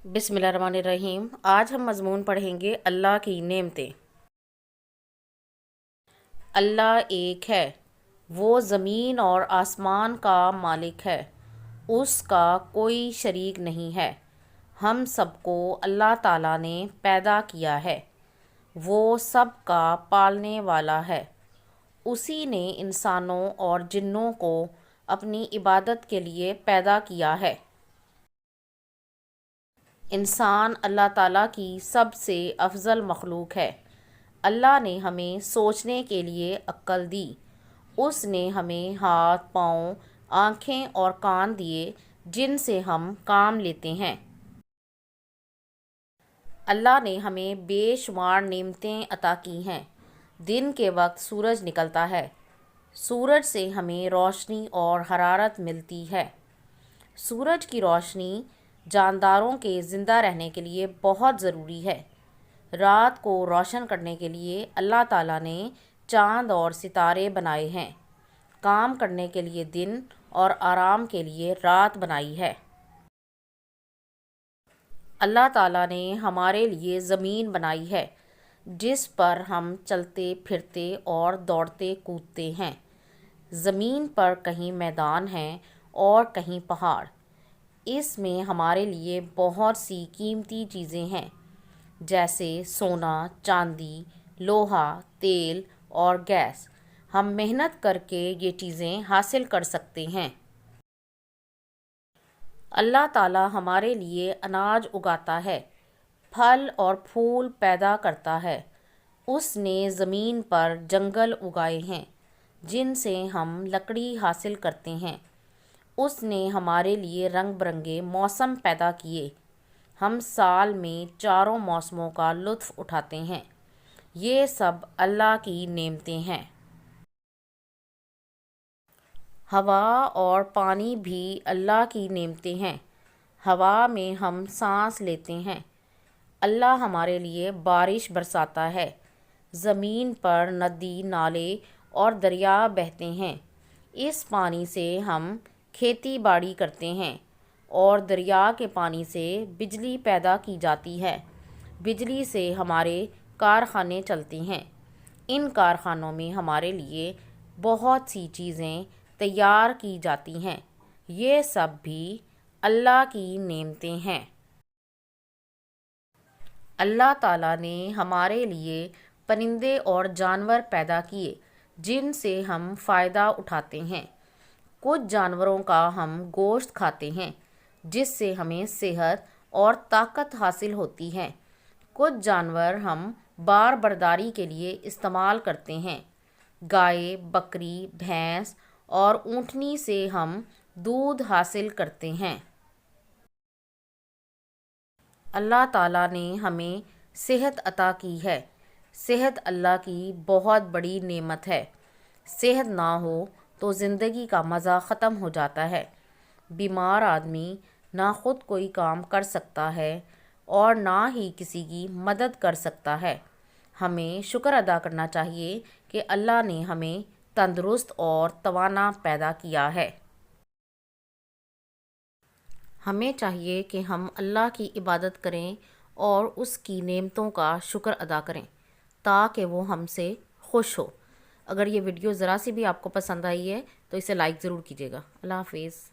بسم اللہ الرحمن الرحیم۔ آج ہم مضمون پڑھیں گے اللہ کی نعمتیں۔ اللہ ایک ہے، وہ زمین اور آسمان کا مالک ہے، اس کا کوئی شریک نہیں ہے۔ ہم سب کو اللہ تعالیٰ نے پیدا کیا ہے، وہ سب کا پالنے والا ہے۔ اسی نے انسانوں اور جنوں کو اپنی عبادت کے لیے پیدا کیا ہے۔ انسان اللہ تعالیٰ کی سب سے افضل مخلوق ہے۔ اللہ نے ہمیں سوچنے کے لیے عقل دی۔ اس نے ہمیں ہاتھ، پاؤں، آنکھیں اور کان دیے جن سے ہم کام لیتے ہیں۔ اللہ نے ہمیں بے شمار نعمتیں عطا کی ہیں۔ دن کے وقت سورج نکلتا ہے، سورج سے ہمیں روشنی اور حرارت ملتی ہے۔ سورج کی روشنی جانداروں کے زندہ رہنے کے لیے بہت ضروری ہے۔ رات کو روشن کرنے کے لیے اللہ تعالیٰ نے چاند اور ستارے بنائے ہیں۔ کام کرنے کے لیے دن اور آرام کے لیے رات بنائی ہے۔ اللہ تعالیٰ نے ہمارے لیے زمین بنائی ہے جس پر ہم چلتے پھرتے اور دوڑتے کودتے ہیں۔ زمین پر کہیں میدان ہیں اور کہیں پہاڑ۔ اس میں ہمارے لیے بہت سی قیمتی چیزیں ہیں، جیسے سونا، چاندی، لوہا، تیل اور گیس۔ ہم محنت کر کے یہ چیزیں حاصل کر سکتے ہیں۔ اللہ تعالیٰ ہمارے لیے اناج اگاتا ہے، پھل اور پھول پیدا کرتا ہے۔ اس نے زمین پر جنگل اگائے ہیں جن سے ہم لکڑی حاصل کرتے ہیں۔ اس نے ہمارے لیے رنگ برنگے موسم پیدا کیے۔ ہم سال میں چاروں موسموں کا لطف اٹھاتے ہیں۔ یہ سب اللہ کی نعمتیں ہیں۔ ہوا اور پانی بھی اللہ کی نعمتیں ہیں۔ ہوا میں ہم سانس لیتے ہیں۔ اللہ ہمارے لیے بارش برساتا ہے۔ زمین پر ندی، نالے اور دریا بہتے ہیں۔ اس پانی سے ہم کھیتی باڑی کرتے ہیں اور دریا کے پانی سے بجلی پیدا کی جاتی ہے۔ بجلی سے ہمارے کارخانے چلتے ہیں۔ ان کارخانوں میں ہمارے لیے بہت سی چیزیں تیار کی جاتی ہیں۔ یہ سب بھی اللہ کی نعمتیں ہیں۔ اللہ تعالیٰ نے ہمارے لیے پرندے اور جانور پیدا کیے جن سے ہم فائدہ اٹھاتے ہیں۔ کچھ جانوروں کا ہم گوشت کھاتے ہیں جس سے ہمیں صحت اور طاقت حاصل ہوتی ہے۔ کچھ جانور ہم بار برداری کے لیے استعمال کرتے ہیں۔ گائے، بکری، بھینس اور اونٹنی سے ہم دودھ حاصل کرتے ہیں۔ اللہ تعالیٰ نے ہمیں صحت عطا کی ہے۔ صحت اللہ کی بہت بڑی نعمت ہے۔ صحت نہ ہو تو زندگی کا مزہ ختم ہو جاتا ہے۔ بیمار آدمی نہ خود کوئی کام کر سکتا ہے اور نہ ہی کسی کی مدد کر سکتا ہے۔ ہمیں شکر ادا کرنا چاہیے کہ اللہ نے ہمیں تندرست اور توانا پیدا کیا ہے۔ ہمیں چاہیے کہ ہم اللہ کی عبادت کریں اور اس کی نعمتوں کا شکر ادا کریں تاکہ وہ ہم سے خوش ہو۔ اگر یہ ویڈیو ذرا سی بھی آپ کو پسند آئی ہے تو اسے لائک ضرور کیجیے گا۔ اللہ حافظ۔